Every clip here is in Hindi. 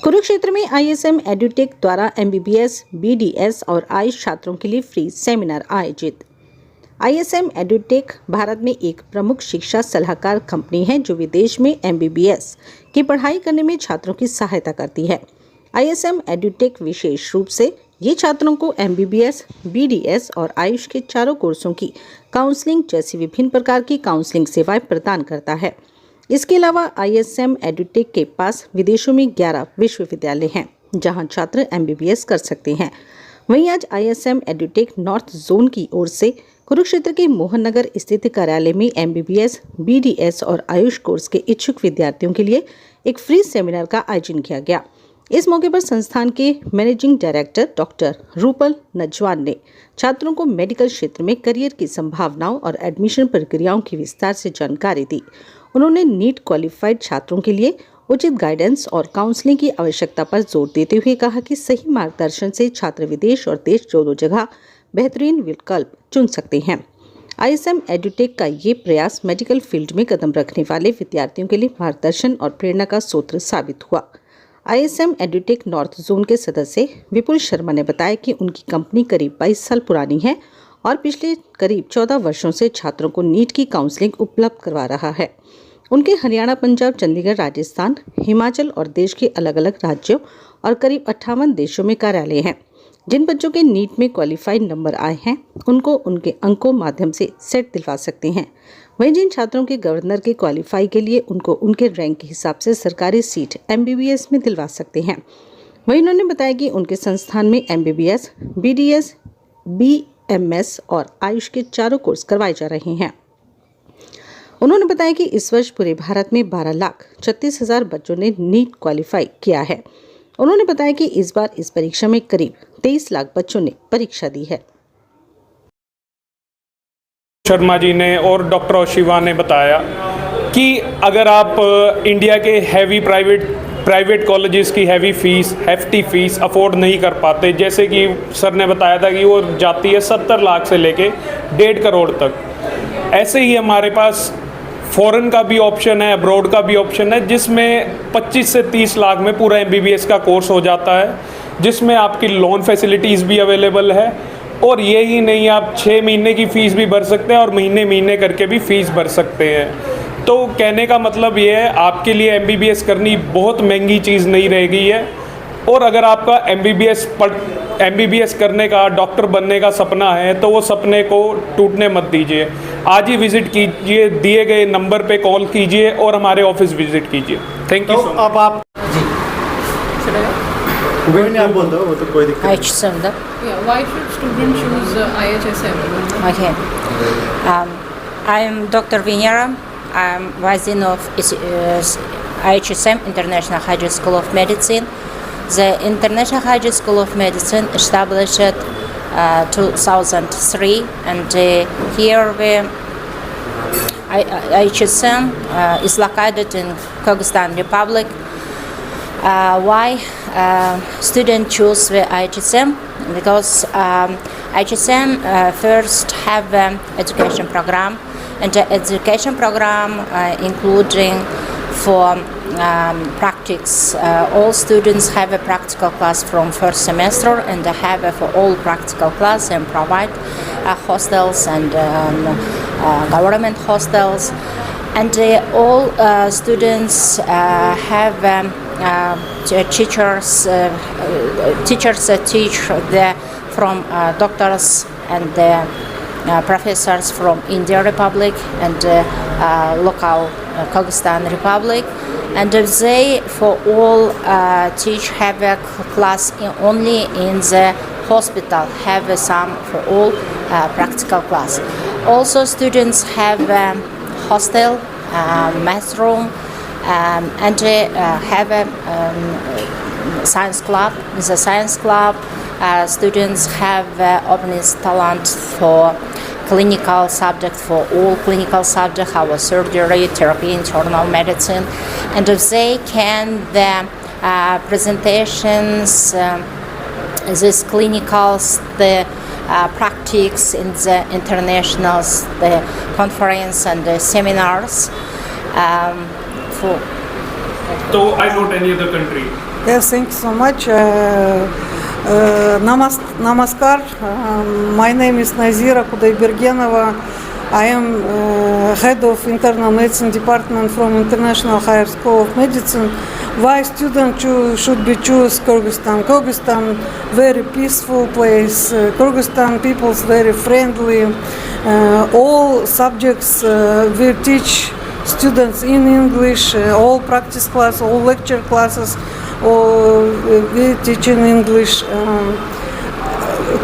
कुरुक्षेत्र में ISM एडुटेक द्वारा MBBS, BDS और आयुष छात्रों के लिए फ्री सेमिनार आयोजित। ISM एडुटेक भारत में एक प्रमुख शिक्षा सलाहकार कंपनी है जो विदेश में MBBS की पढ़ाई करने में छात्रों की सहायता करती है। ISM एडुटेक विशेष रूप से ये छात्रों को MBBS, BDS और आयुष के चारों कोर्सों की काउंसलिंग जैसी विभिन्न प्रकार की काउंसलिंग सेवाएं प्रदान करता है। इसके अलावा ISM एडुटेक के पास विदेशों में 11 विश्वविद्यालय हैं जहां छात्र MBBS कर सकते हैं। वहीं आज ISM एडुटेक नॉर्थ जोन की ओर से कुरुक्षेत्र के मोहन नगर स्थित कार्यालय में MBBS, BDS और आयुष कोर्स के इच्छुक विद्यार्थियों के लिए एक फ्री सेमिनार का आयोजन किया गया। इस मौके पर संस्थान के मैनेजिंग डायरेक्टर डॉक्टर रूपल नजवान ने छात्रों को मेडिकल क्षेत्र में करियर की संभावनाओं और एडमिशन प्रक्रियाओं की विस्तार से जानकारी दी। उन्होंने नीट क्वालिफाइड छात्रों के लिए उचित गाइडेंस और काउंसलिंग की आवश्यकता पर जोर देते हुए कहा कि सही मार्गदर्शन से छात्र विदेश और देश दोनों जगह बेहतरीन विकल्प चुन सकते हैं। ISM एडुटेक का ये प्रयास मेडिकल फील्ड में कदम रखने वाले विद्यार्थियों के लिए मार्गदर्शन और प्रेरणा का स्रोत साबित हुआ। ISM एडुटेक नॉर्थ जोन के सदस्य विपुल शर्मा ने बताया कि उनकी कंपनी करीब 22 साल पुरानी है और पिछले करीब 14 वर्षों से छात्रों को नीट की काउंसलिंग उपलब्ध करवा रहा है। उनके हरियाणा, पंजाब, चंडीगढ़, राजस्थान, हिमाचल और देश के अलग अलग राज्यों और करीब 58 देशों में कार्यालय हैं। जिन बच्चों के नीट में क्वालिफाइड नंबर आए हैं उनको उनके अंकों माध्यम से सेट दिलवा सकते हैं। वहीं जिन छात्रों के गवर्नर के क्वालिफाई के लिए उनको उनके रैंक के हिसाब से सरकारी सीट MBBS में दिलवा सकते हैं। वहीं उन्होंने बताया कि उनके संस्थान में MBBS, BDS, BMS और आयुष के चारों कोर्स करवाए जा रहे हैं। उन्होंने बताया कि इस वर्ष पूरे भारत में 12,36,000 बच्चों ने नीट क्वालिफाई किया है। उन्होंने बताया कि इस बार इस परीक्षा में करीब 23 लाख बच्चों ने परीक्षा दी है। शर्मा जी ने और डॉक्टर शिवा ने बताया कि अगर आप इंडिया के हैवी प्राइवेट कॉलेजेस की hefty फीस अफोर्ड नहीं कर पाते, जैसे कि सर ने बताया था कि वो जाती है 70 लाख से लेके 1.5 करोड़ तक, ऐसे ही हमारे पास फॉरेन का भी ऑप्शन है, अब्रॉड का भी ऑप्शन है, जिसमें 25 से 30 लाख में पूरा MBBS का कोर्स हो जाता है, जिसमें आपकी लोन फैसिलिटीज़ भी अवेलेबल है। और ये ही नहीं, आप 6 महीने की फ़ीस भी भर सकते हैं और महीने करके भी फ़ीस भर सकते हैं। तो कहने का मतलब ये है, आपके लिए MBBS करनी बहुत महंगी चीज़ नहीं रह गई है। और अगर आपका MBBS करने का, डॉक्टर बनने का सपना है तो वो सपने को टूटने मत दीजिए। आज ही विज़िट कीजिए, दिए गए नंबर पे कॉल कीजिए और हमारे ऑफिस विज़िट कीजिए। Thank you. तो अब आप आप बोल दो, वो तो कोई दिक्कत नहीं। IHSM. Yeah, why should students choose IHSM? Okay. I am Dr. Venera. I am Dean of IHSM, International Hajj School of Medicine. The International Hajj School of Medicine established 2003, and here IHSM is located in Kyrgyzstan Republic. Why students choose the IHSM? Because IHSM first have education program, and the education program including for practice. All students have a practical class from first semester, and they have for all practical class and provide hostels and government hostels, and all students have teachers teach from doctors and professors from India Republic and local Kyrgyzstan Republic, and they for all teach have a class only in the hospital, have some for all practical class. Also students have hostel, mess room, and have a science club. In the science club, students have open talent for clinical subject, for all clinical subjects, our surgery, therapy, internal medicine, and they can the presentations, these clinicals, the practice in the internationals, the conference and the seminars. So I not any other country. Yes, thank you so much. Namaskar. My name is Nazira Kudaibergenova. I am head of internal medicine department from International Higher School of Medicine. Why students should be choose Kyrgyzstan? Kyrgyzstan, very peaceful place. Kyrgyzstan people's very friendly. All subjects we teach students in English. All practice class, all lecture classes, we teach in English.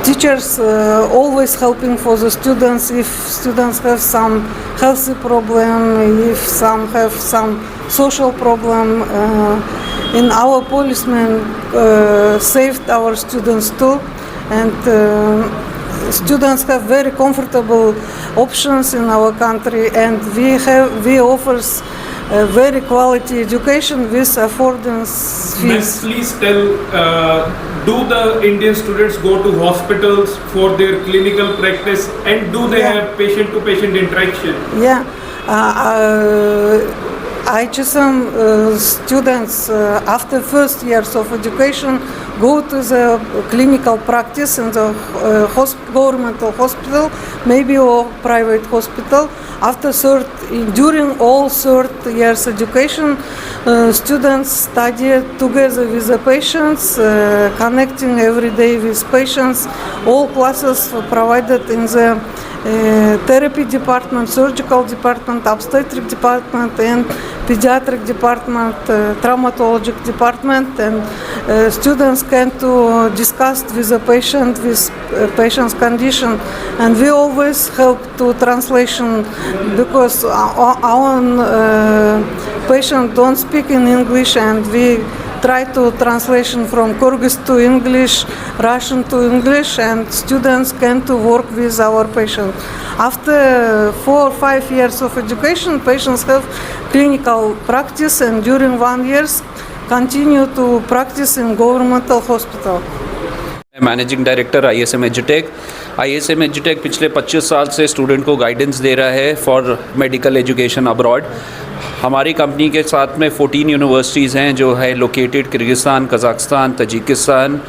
Teachers always helping for the students if students have some healthy problem, if some have some social problem. And our policemen saved our students too, and students have very comfortable options in our country, and we offers very quality education with affordance fees. Please tell, do the Indian students go to hospitals for their clinical practice, and do they have patient-to-patient interaction? Yeah, IHSM students after first years of education go to the clinical practice in the governmental hospital, maybe or private hospital. After during all third years education, students study together with the patients, connecting every day with patients. All classes provided in the therapy department, surgical department, obstetric department, and pediatric department, traumatologic department, and students can to discuss with the patient, with patient's condition, and we always help to translation because our patient don't speak in English, and we try to translation from Kyrgyz to English, Russian to English, and students can to work with our patient. After 4 or 5 years of education, patients have clinical practice, and during 1 year continue to practice in governmental hospital. Managing director ISM एजुटेक। ISM एजुटेक पिछले 25 साल से स्टूडेंट को गाइडेंस दे रहा है फॉर मेडिकल एजुकेशन अब्रॉड। हमारी कंपनी के साथ में 14 यूनिवर्सिटीज़ हैं जो है located Kyrgyzstan, Kazakhstan, Tajikistan,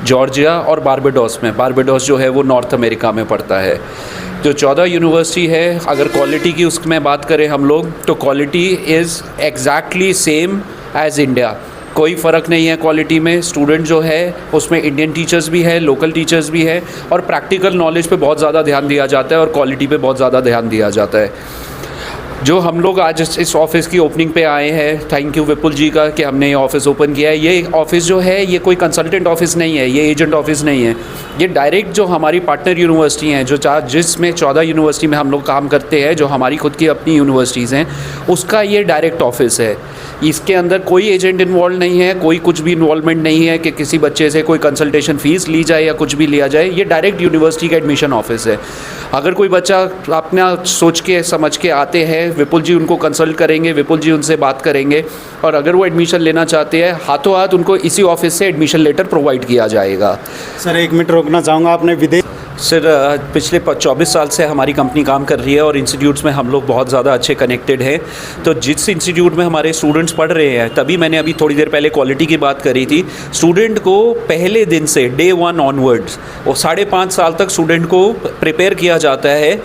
Georgia और बारबाडोस में। बारबाडोस जो है वो नॉर्थ अमेरिका में पड़ता है। जो 14 यूनिवर्सिटी है, अगर क्वालिटी की उसमें बात करें हम लोग, तो quality is exactly same as India. कोई फ़र्क नहीं है क्वालिटी में। स्टूडेंट जो है उसमें इंडियन टीचर्स भी है, लोकल टीचर्स भी है, और प्रैक्टिकल नॉलेज पे बहुत ज़्यादा ध्यान दिया जाता है और क्वालिटी पे बहुत ज़्यादा ध्यान दिया जाता है। जो हम लोग आज इस ऑफ़िस की ओपनिंग पे आए हैं, थैंक यू विपुल जी का कि हमने ये ऑफ़िस ओपन किया है। ये ऑफ़िस जो है ये कोई कंसल्टेंट ऑफ़िस नहीं है, ये एजेंट ऑफ़िस नहीं है। ये डायरेक्ट जो हमारी पार्टनर यूनिवर्सिटी हैं, जो जिसमें 14 यूनिवर्सिटी में हम लोग काम करते हैं, जो हमारी खुद की अपनी यूनिवर्सिटीज़ हैं, उसका ये डायरेक्ट ऑफ़िस है। इसके अंदर कोई एजेंट इन्वॉल्व नहीं है, कोई कुछ भी इन्वॉल्वमेंट नहीं है कि किसी बच्चे से कोई कंसल्टेशन फ़ीस ली जाए या कुछ भी लिया जाए। ये डायरेक्ट यूनिवर्सिटी का एडमिशन ऑफ़िस है। अगर कोई बच्चा अपना सोच के समझ के आते हैं, विपुल जी उनको कंसल्ट करेंगे, विपुल जी उनसे बात करेंगे, और अगर वो एडमिशन लेना चाहते हैं, हाथों हाथ उनको इसी ऑफ़िस से एडमिशन लेटर प्रोवाइड किया जाएगा। सर 1 मिनट रोकना चाहूँगा, आपने विदेश सर पिछले 24 साल से हमारी कंपनी काम कर रही है और इंस्टीट्यूट्स में हम लोग बहुत ज़्यादा अच्छे कनेक्टेड हैं। तो जिस इंस्टीट्यूट में हमारे स्टूडेंट्स पढ़ रहे हैं, तभी मैंने अभी थोड़ी देर पहले क्वालिटी की बात करी थी। स्टूडेंट को पहले दिन से डे 1 ऑनवर्ड्स और 5.5 साल तक स्टूडेंट को प्रिपेयर किया जाता है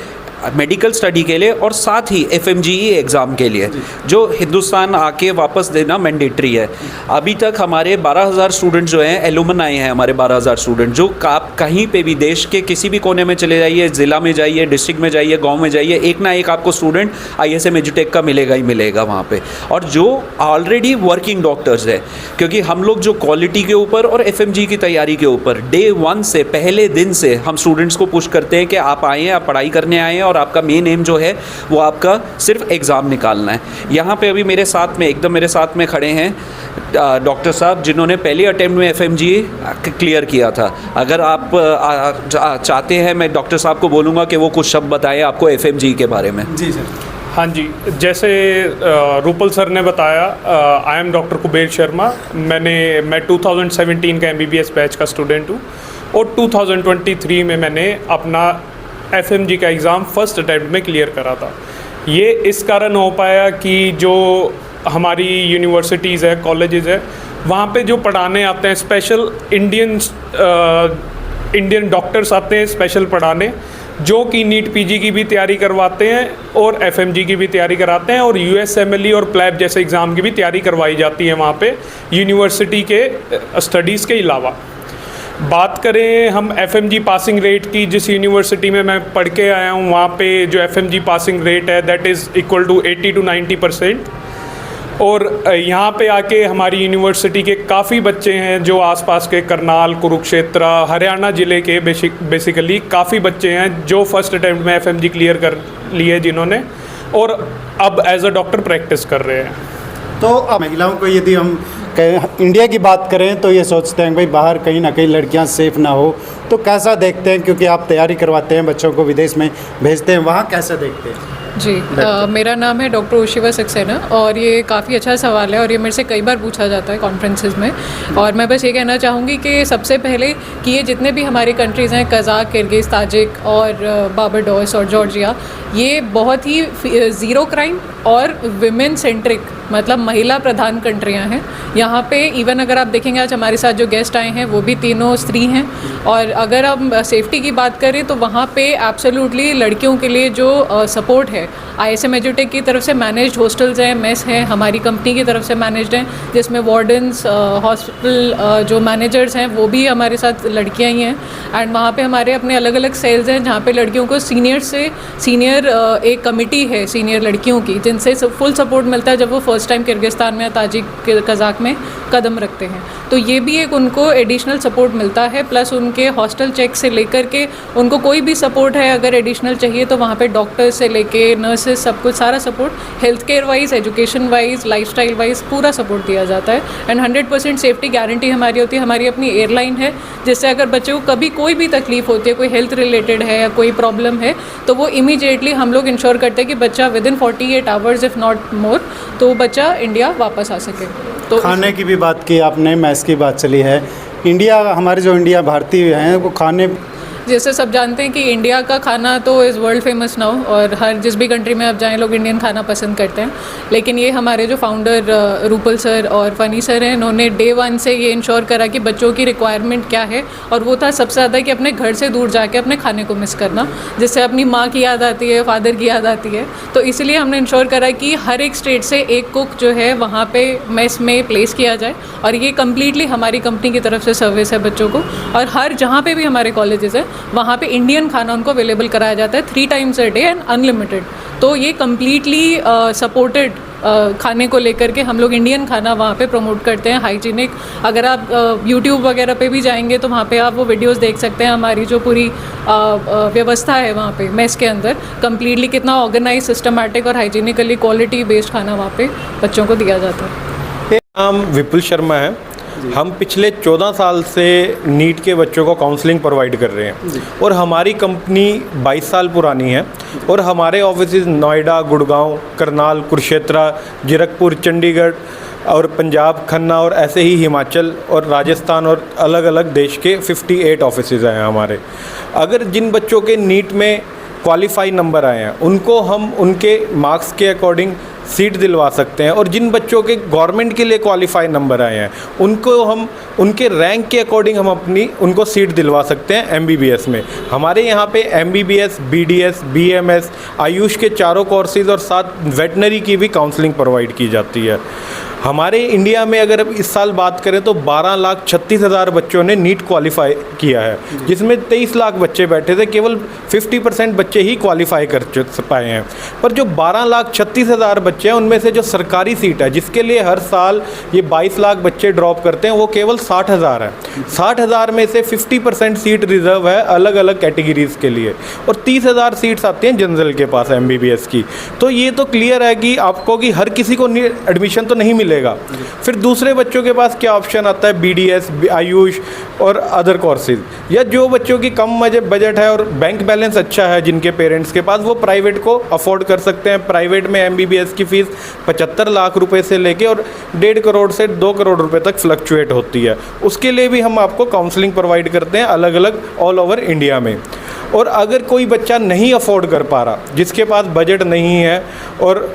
मेडिकल स्टडी के लिए, और साथ ही FMGE एग्ज़ाम के लिए, जो हिंदुस्तान आके वापस देना मैंडेटरी है। अभी तक हमारे 12,000 स्टूडेंट जो हैं, एलुमनाई हैं हमारे 12,000 स्टूडेंट, जो आप कहीं पे भी देश के किसी भी कोने में चले जाइए, ज़िला में जाइए, डिस्ट्रिक्ट में जाइए, गांव में जाइए, एक ना एक आपको स्टूडेंट ISM एजुटेक का मिलेगा ही मिलेगा वहाँ पे। और जो ऑलरेडी वर्किंग डॉक्टर्स है, क्योंकि हम लोग जो क्वालिटी के ऊपर और FMGE की तैयारी के ऊपर डे 1 से, पहले दिन से हम स्टूडेंट्स को पुश करते हैं कि आप आएँ, आप पढ़ाई करने आएँ, और आपका मेन एम जो है वो आपका सिर्फ एग्ज़ाम निकालना है। यहाँ पे अभी मेरे साथ में एकदम मेरे साथ में खड़े हैं डॉक्टर साहब, जिन्होंने पहले अटेम्प्ट में FMGE क्लियर किया था। अगर आप चाहते हैं, मैं डॉक्टर साहब को बोलूँगा कि वो कुछ शब्द बताएं आपको FMGE के बारे में। जी सर। हाँ जी, जैसे रूपल सर ने बताया, I am doctor Kuber Sharma. मैं 2017 का MBBS बैच का स्टूडेंट हूँ, और 2023 में मैंने अपना FMGE का एग्ज़ाम फर्स्ट अटैम्प्ट में क्लियर करा था। ये इस कारण हो पाया कि जो हमारी यूनिवर्सिटीज़ है, कॉलेजेस है, वहाँ पे जो पढ़ाने आते हैं स्पेशल इंडियन डॉक्टर्स आते हैं स्पेशल पढ़ाने, जो कि नीट पीजी की भी तैयारी करवाते हैं और एफएमजी की भी तैयारी कराते हैं और यूएसएमएलई और प्लैब जैसे एग्ज़ाम की भी तैयारी करवाई जाती है वहाँ पे यूनिवर्सिटी के स्टडीज़ के अलावा। बात करें हम एफएमजी पासिंग रेट की, जिस यूनिवर्सिटी में मैं पढ़ के आया हूँ वहाँ पे जो एफएमजी पासिंग रेट है that is equal to 80 to 90%। और यहाँ पे आके हमारी यूनिवर्सिटी के काफ़ी बच्चे हैं जो आसपास के करनाल, कुरुक्षेत्र, हरियाणा ज़िले के बेसिकली काफ़ी बच्चे हैं जो फर्स्ट अटैम्प्ट में एफएमजी क्लियर कर लिए जिन्होंने, और अब एज अ डॉक्टर प्रैक्टिस कर रहे हैं। तो अब महिलाओं को यदि हम इंडिया की बात करें तो ये सोचते हैं भाई बाहर कहीं ना कहीं लड़कियां सेफ ना हो, तो कैसा देखते हैं, क्योंकि आप तैयारी करवाते हैं बच्चों को विदेश में भेजते हैं, वहाँ कैसे देखते हैं? जी, मेरा नाम है डॉक्टर ओशिवा सक्सेना और ये काफ़ी अच्छा सवाल है और ये मेरे से कई बार पूछा जाता है कॉन्फ्रेंसेस में। और मैं बस ये कहना चाहूँगी कि सबसे पहले कि ये जितने भी हमारी कंट्रीज़ हैं, कज़ाक, किर्गिज़, ताजिक और बारबाडोस और जॉर्जिया, ये बहुत ही ज़ीरो क्राइम और विमेन सेंट्रिक मतलब महिला प्रधान कंट्रियां हैं। यहाँ पे इवन अगर आप देखेंगे आज हमारे साथ जो गेस्ट आए हैं वो भी तीनों स्त्री हैं। और अगर हम सेफ्टी की बात करें तो वहाँ पे एब्सोल्युटली लड़कियों के लिए जो सपोर्ट है, ISM एजुटेक की तरफ से मैनेज्ड हॉस्टल्स हैं, मेस हैं, हमारी कंपनी की तरफ से मैनेज्ड हैं, जिसमें वार्डन्स, हॉस्पिटल जो मैनेजर्स हैं वो भी हमारे साथ लड़कियाँ ही हैं। एंड वहाँ पे हमारे अपने अलग अलग सेल्स हैं जहाँ पे लड़कियों को सीनियर एक कमिटी है सीनियर लड़कियों की, जिनसे फुल सपोर्ट मिलता है जब वो फर्स्ट टाइम किर्गिस्तान में या ताजिक कज़ाक में कदम रखते हैं। तो ये भी एक उनको एडिशनल सपोर्ट मिलता है, प्लस उनके हॉस्टल चेक से लेकर के उनको कोई भी सपोर्ट है अगर एडिशनल चाहिए तो वहाँ पे डॉक्टर से लेके नर्सेस सब कुछ सारा support health care wise, education wise, lifestyle wise पूरा सपोर्ट दिया जाता है। एंड 100% सेफ्टी गारंटी हमारी होती है। हमारी अपनी एयरलाइन है जिससे अगर बच्चे को कभी कोई भी तकलीफ होती है, कोई हेल्थ रिलेटेड है या कोई प्रॉब्लम है, तो वो इमीडिएटली हम लोग इंश्योर करते हैं कि बच्चा within 48 hours if not more तो बच्चा इंडिया वापस आ सके। तो खाने की भी बात की आपने, मैस की बात चली है, इंडिया हमारे जो इंडिया भारतीय हैं वो खाने, जैसे सब जानते हैं कि इंडिया का खाना तो इज़ वर्ल्ड फेमस नाउ और हर जिस भी कंट्री में आप जाएं लोग इंडियन खाना पसंद करते हैं। लेकिन ये हमारे जो फाउंडर रूपल सर और फनी सर हैं, इन्होंने डे 1 से ये इंश्योर करा कि बच्चों की रिक्वायरमेंट क्या है, और वो था सबसे ज़्यादा कि अपने घर से दूर जाके अपने खाने को मिस करना, जिससे अपनी माँ की याद आती है, फादर की याद आती है। तो इसलिए हमने इंश्योर करा कि हर एक स्टेट से एक कुक जो है वहाँ पे मेस में प्लेस किया जाए, और ये कम्प्लीटली हमारी कंपनी की तरफ से सर्विस है बच्चों को। और हर जहाँ पे भी हमारे कॉलेजेस हैं वहाँ पे इंडियन खाना उनको अवेलेबल कराया जाता है 3 times a day and unlimited. तो ये कम्प्लीटली सपोर्टेड खाने को लेकर के हम लोग इंडियन खाना वहाँ पे प्रमोट करते हैं, हाइजीनिक। अगर आप यूट्यूब वगैरह पे भी जाएंगे तो वहाँ पे आप वो वीडियोस देख सकते हैं, हमारी जो पूरी व्यवस्था है वहाँ पे मेस के अंदर कम्प्लीटली कितना ऑर्गेनाइज, सिस्टमैटिक और हाइजीनिकली क्वालिटी बेस्ड खाना वहाँ पे बच्चों को दिया जाता है। नाम विपुल शर्मा है। हम पिछले 14 साल से नीट के बच्चों को काउंसलिंग प्रोवाइड कर रहे हैं और हमारी कंपनी 22 साल पुरानी है और हमारे ऑफिस नोएडा, गुड़गांव, करनाल, कुरुक्षेत्र, जीरकपुर, चंडीगढ़ और पंजाब, खन्ना और ऐसे ही हिमाचल और राजस्थान और अलग अलग देश के 58 ऑफिसेज हैं हमारे। अगर जिन बच्चों के नीट में क्वालिफाई नंबर आए हैं उनको हम उनके मार्क्स के अकॉर्डिंग सीट दिलवा सकते हैं, और जिन बच्चों के गवर्नमेंट के लिए क्वालिफाई नंबर आए हैं उनको हम उनके रैंक के अकॉर्डिंग हम उनको सीट दिलवा सकते हैं MBBS में। हमारे यहाँ पे MBBS, BDS, BMS, आयुष के चारों कोर्सेज और साथ वेटनरी की भी काउंसलिंग प्रोवाइड की जाती है। हमारे इंडिया में अगर इस साल बात करें तो 12,36,000 बच्चों ने नीट क्वालिफाई किया है, जिसमें 23 लाख बच्चे बैठे थे, केवल 50% बच्चे ही क्वालिफाई कर पाए हैं। पर जो 12,36,000 बच्चे हैं उनमें से जो सरकारी सीट है जिसके लिए हर साल ये 22 लाख बच्चे ड्रॉप करते हैं वो केवल 60,000 है। 60,000 में से 50% सीट रिजर्व है अलग अलग कैटेगरीज़ के लिए, और 30,000 सीट्स आती हैं जनरल के पास MBBS की। तो ये तो क्लियर है कि आपको कि हर किसी को एडमिशन तो नहीं मिलेगा। फिर दूसरे बच्चों के पास क्या ऑप्शन आता है, BDS, आयुष और अदर कोर्सेज, या जो बच्चों की कम बजट है और बैंक बैलेंस अच्छा है जिनके पेरेंट्स के पास, वो प्राइवेट को अफोर्ड कर सकते हैं। प्राइवेट में MBBS की फ़ीस 75 लाख रुपए से लेके और 1.5 करोड़ से 2 करोड़ रुपए तक फ्लक्चुएट होती है। उसके लिए भी हम आपको काउंसलिंग प्रोवाइड करते हैं अलग अलग ऑल ओवर इंडिया में। और अगर कोई बच्चा नहीं अफोर्ड कर पा रहा, जिसके पास बजट नहीं है और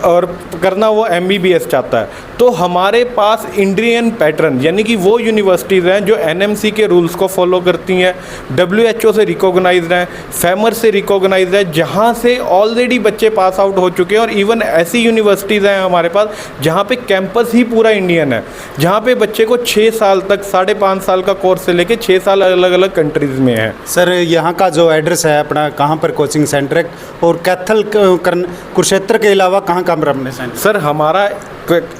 और करना वो MBBS चाहता है, तो हमारे पास इंडियन पैटर्न यानी कि वो यूनिवर्सिटीज़ हैं जो NMC के रूल्स को फॉलो करती हैं, WHO से रिकॉग्नाइज्ड हैं, फैमर से रिकॉग्नाइज्ड है, जहाँ से ऑलरेडी बच्चे पास आउट हो चुके हैं। और इवन ऐसी यूनिवर्सिटीज़ हैं हमारे पास जहाँ पे कैंपस ही पूरा इंडियन है, जहाँ पे बच्चे को 6 साल तक 5.5 साल का कोर्स से लेके 6 साल अलग अलग कंट्रीज़ में है। सर यहाँ का जो एड्रेस है अपना, कहाँ पर कोचिंग सेंटर है और कैथल कुरुक्षेत्र के अलावा कहाँ कहाँ पर अपने सेंटर? सर हमारा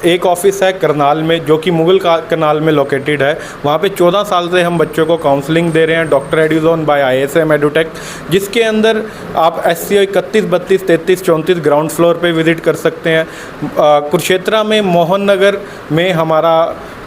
एक ऑफिस है करनाल में जो कि मुगल कनाल में लोकेटेड है। वहाँ पे 14 साल से हम बच्चों को काउंसलिंग दे रहे हैं, डॉक्टर एड्यूजोन बाय ISM एडुटेक, जिसके अंदर आप SCO 31, 32, 33, 34 ग्राउंड फ्लोर पे विज़िट कर सकते हैं। कुरुक्षेत्र में मोहन नगर में हमारा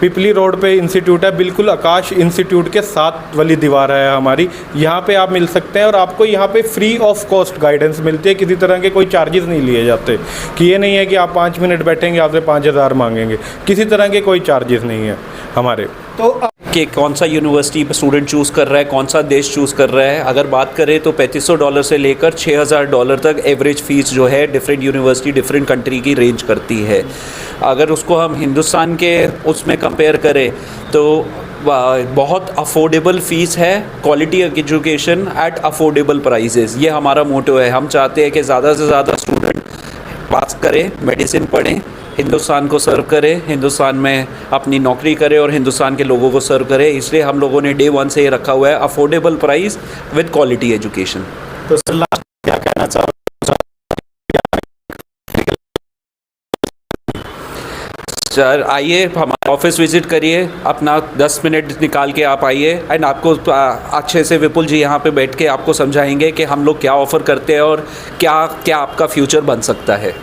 पिपली रोड पे इंस्टीट्यूट है, बिल्कुल आकाश इंस्टीट्यूट के साथ वाली दीवार है हमारी, यहाँ पे आप मिल सकते हैं। और आपको यहाँ पे फ्री ऑफ कॉस्ट गाइडेंस मिलती है, किसी तरह के कोई चार्जेस नहीं लिए जाते, कि ये नहीं है कि आप 5 मिनट बैठेंगे आपसे 5,000 मांगेंगे, किसी तरह के कोई चार्जेस नहीं है हमारे। तो कि कौन सा यूनिवर्सिटी पर स्टूडेंट चूज़ कर रहा है, कौन सा देश चूज़ कर रहा है, अगर बात करें तो $3500 से लेकर $6000 तक एवरेज फ़ीस जो है डिफरेंट यूनिवर्सिटी डिफरेंट कंट्री की रेंज करती है। अगर उसको हम हिंदुस्तान के उसमें कंपेयर करें तो बहुत अफोर्डेबल फ़ीस है, quality education at affordable prices, ये हमारा मोटो है। हम चाहते हैं कि ज़्यादा से ज़्यादा स्टूडेंट पास करें, मेडिसिन पढ़ें, हिंदुस्तान को सर्व करें, हिंदुस्तान में अपनी नौकरी करें और हिंदुस्तान के लोगों को सर्व करें। इसलिए हम लोगों ने Day 1 से ये रखा हुआ है, affordable price with quality education. तो सर लास्ट क्या कहना चाहोगे? सर आइए हमारा ऑफिस विज़िट करिए, अपना 10 मिनट निकाल के आप आइए एंड आपको अच्छे से विपुल जी यहाँ पे बैठ के आपको समझाएंगे कि हम लोग क्या ऑफ़र करते हैं और क्या क्या आपका फ्यूचर बन सकता है।